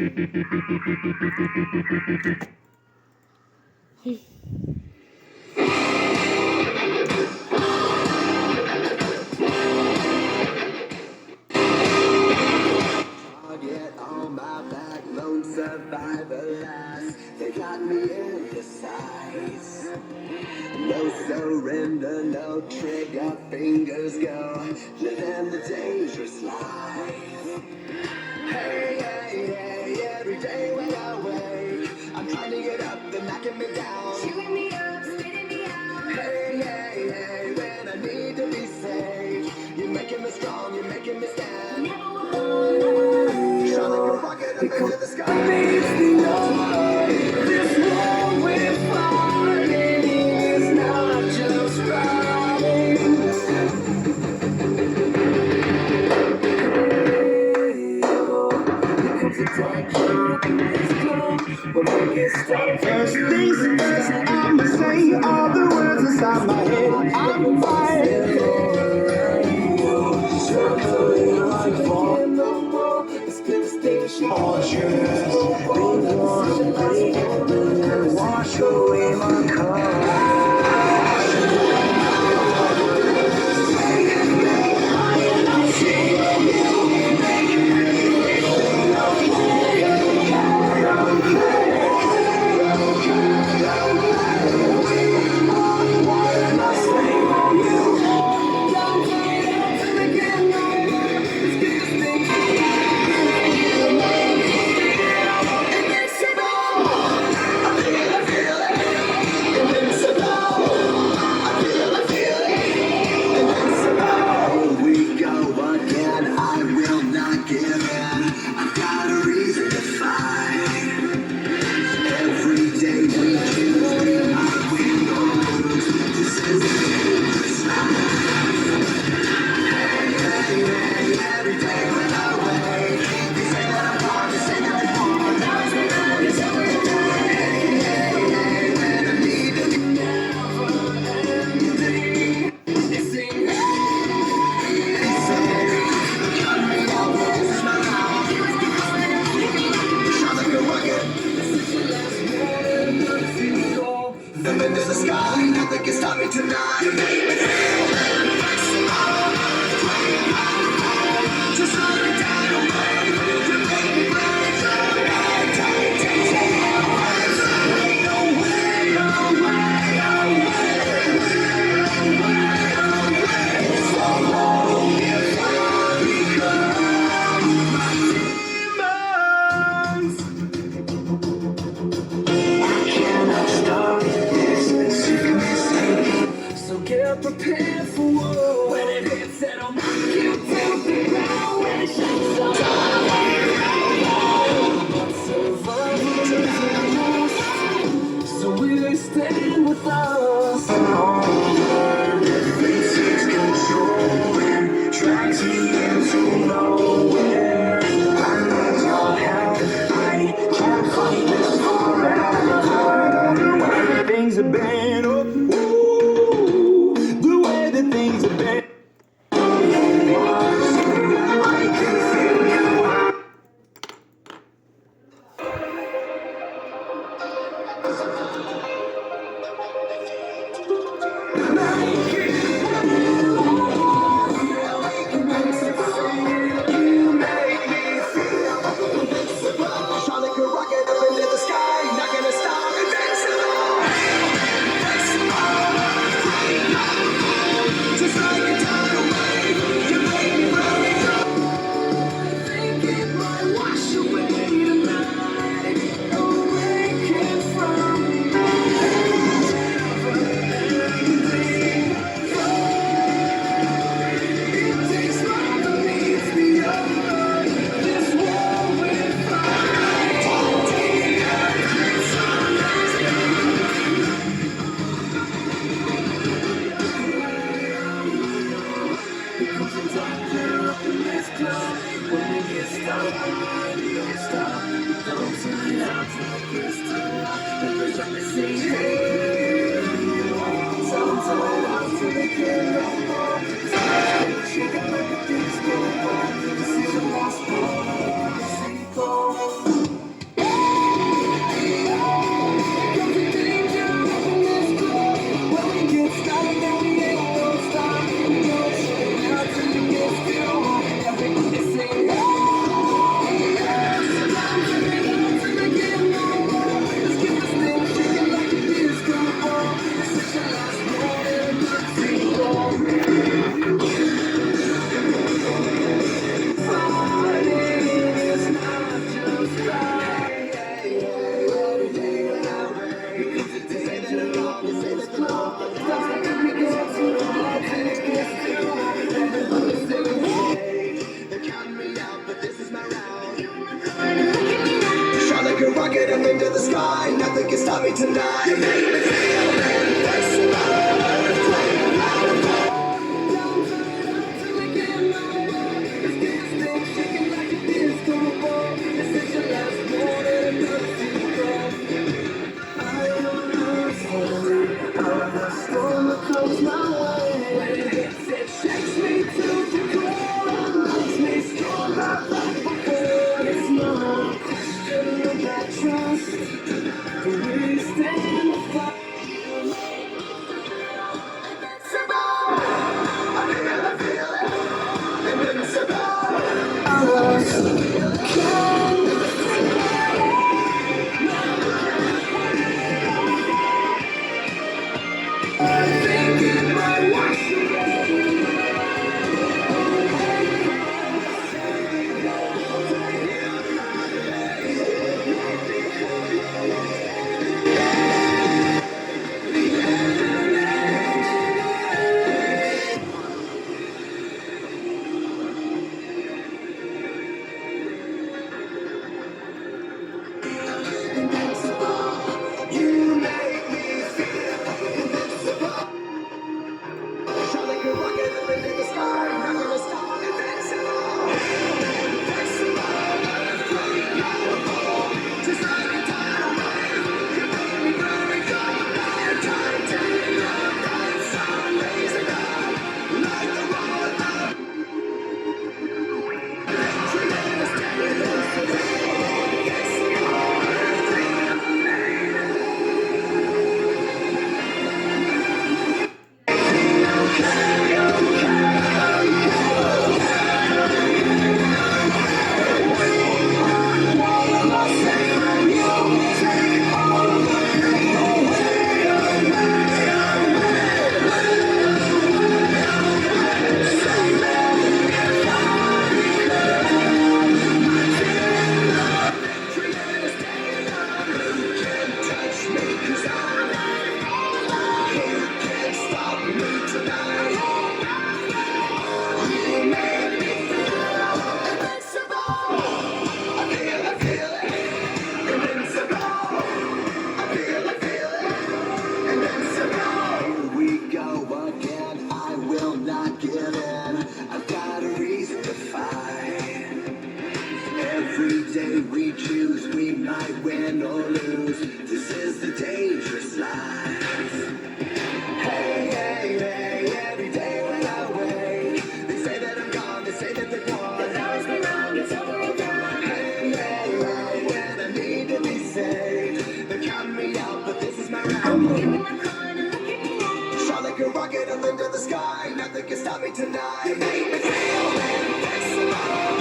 Target on my backbone, survivor last. They got me in the sights. No surrender, no trigger, fingers go. Living the dangerous life. Hey, hey, hey, every day when I wake, I'm trying to get up, they're knocking me down. Chewing me up, spitting me out. Hey, hey, hey, when I need to be saved, you're making me strong, you're making me stand. Never alone. Shine like a rocket up into the sky. Makes me know this war we're fighting is not just fighting. First things first, I'ma say all the words inside my head. I'm fighting wash away my car. Into the sky, nothing can stop me tonight. You make me feel just like a dynamite. You make me break away, I cannot stop this sickness. So get prepared for war. When it hits, it'll knock you to the ground. When it shakes up, but survival is a must. So will you stand with us? This is controlling, drags me into nowhere. I need your help. I can't fight this forever. The way that things have been, the way that things have been. I can feel you. You make me feel shine like a rocket up into the sky, not gonna stop, invincible, just like a tidal wave. You make me break. I think it might wash away tonight, awaken from everything. It takes love to lead me on this war we're fighting. Shine like a rocket up into the sky. Nothing can stop me tonight. You make me feel we choose, we might win or lose. This is the dangerous life. Hey, hey, hey, every day when I wake, they say that I'm gone, they say that they're gone. But now it's been wrong, it's over and done. Hey, hey, hey, when I need to be saved, they're counting me out, but this is my round. Give me my coin and look at me now. Shot like a rocket up into the sky, nothing can stop me tonight. You make me feel invincible.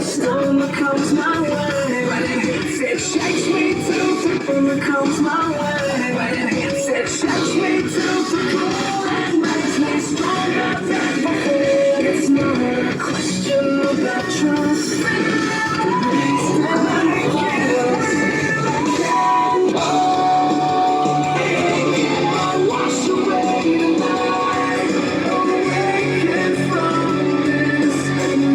Storm comes my way, when it hits it shakes me to the storm comes my way, when it hits it shakes me to the core and makes me stronger than before. It's not a question about trust. Wash away the night, awaken from this.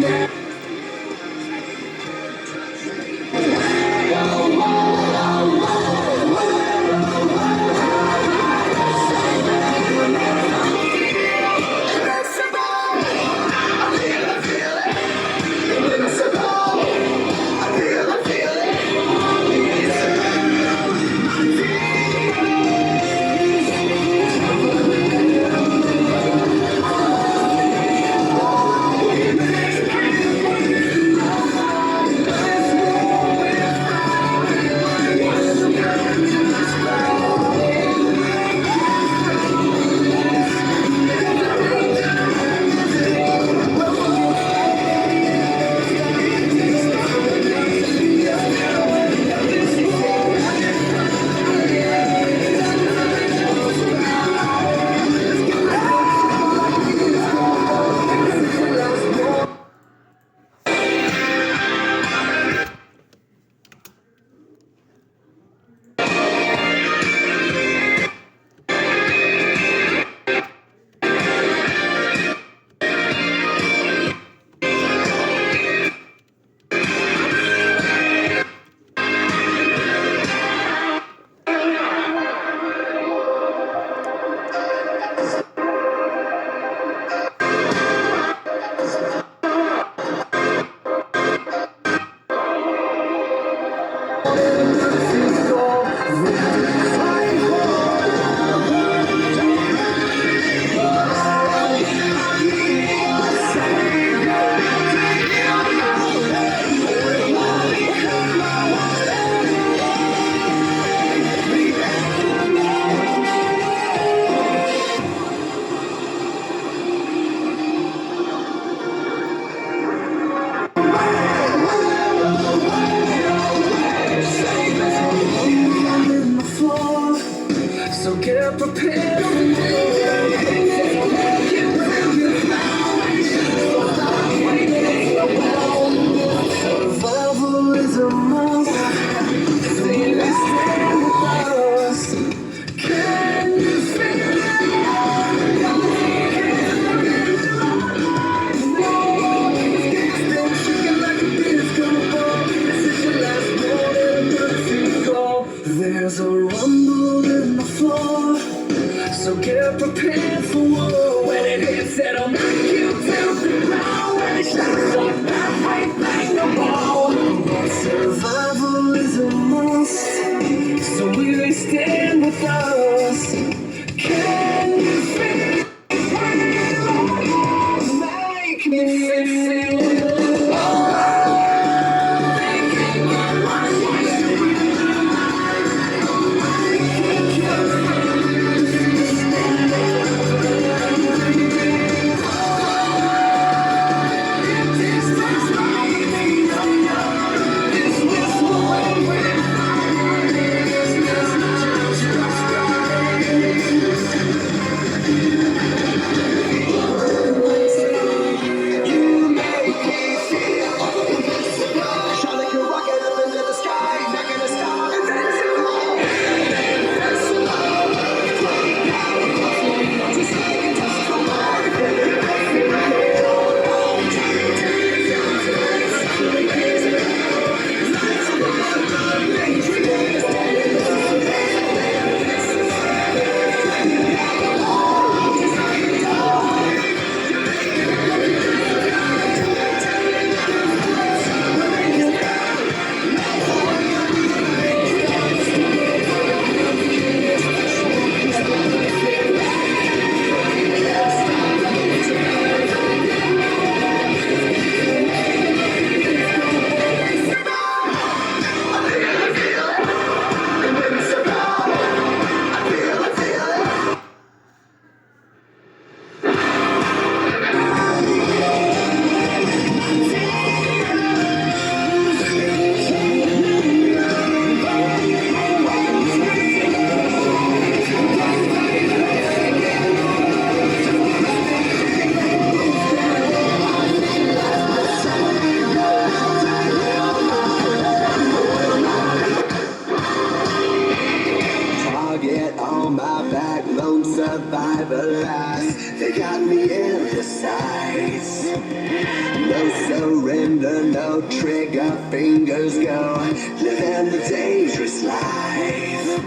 surrender, no trigger fingers go. Living the dangerous life.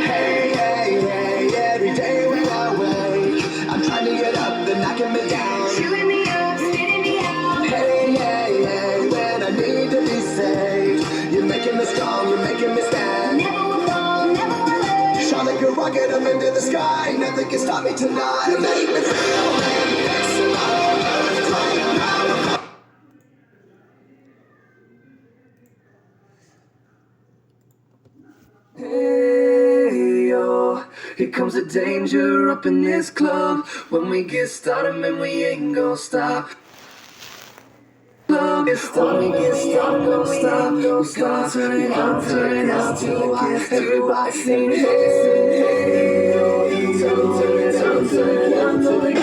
Hey, hey, hey, every day when I wake, I'm trying to get up, they're knocking me down. Chewing me up, spitting me out. Hey, hey, hey, when I need to be saved, you're making me strong, you're making me stand. Never will fall, never will let. Shot like a rocket up into the sky, nothing can stop me tonight. You make me feel invincible. Hey yo, here comes the danger up in this club. When we get started, man, we ain't gon' stop. When we get started, don't stop. We gonna turn it out till everybody sing. Hey yo, turn it out till they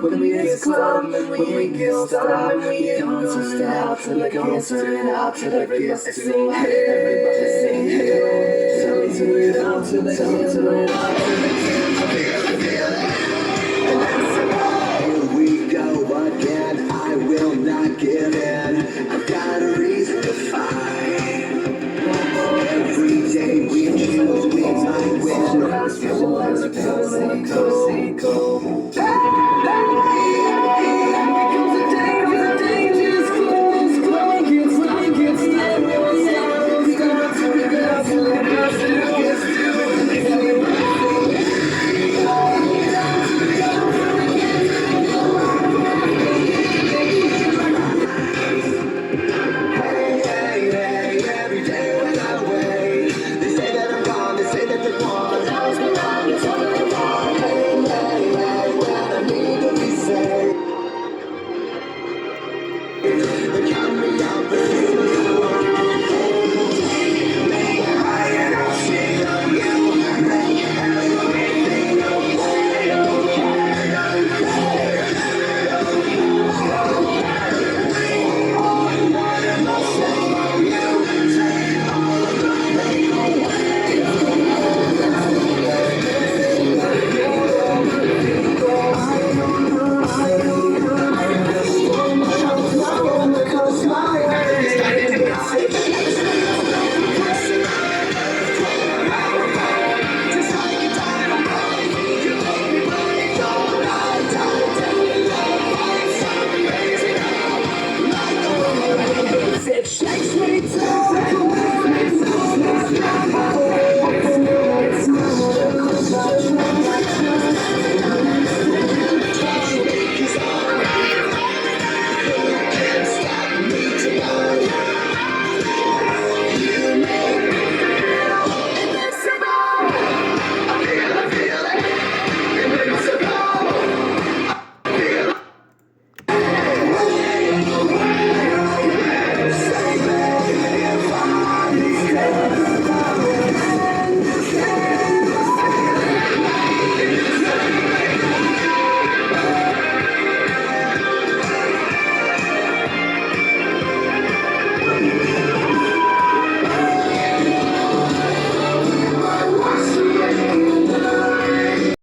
when we get started, we gonna turn it out till they gonna turn it out till everybody sing. Everybody sing. Turn it out till they turn it out. I feel it.